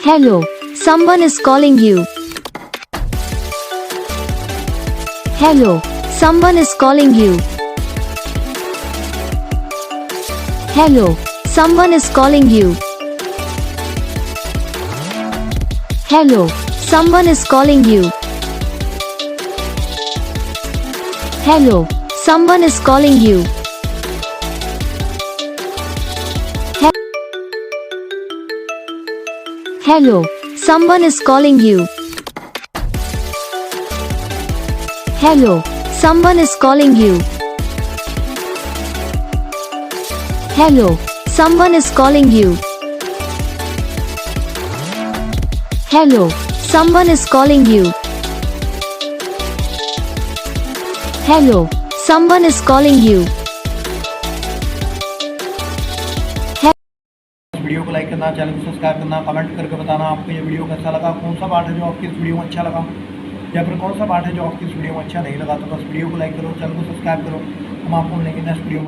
Hello, someone is calling you. Hello, someone is calling you. Hello, someone is calling you. Hello, someone is calling you. Hello, someone is calling you. Hello, someone is calling you. Hello, someone is calling you. Hello, someone is calling you. Hello, someone is calling you. Hello, someone is calling you. Video को like करना, channel को subscribe करना, comment करके बताना आपको ये video कैसा लगा, कौन सा पार्ट है जो आपकी इस वीडियो में अच्छा लगा या फिर कौन सा पार्ट है जो आपकी इस वीडियो में अच्छा नहीं लगा। तो बस वीडियो को लाइक करो, चैनल को सब्सक्राइब करो। हम आपको मिलेंगे नेक्स्ट वीडियो में।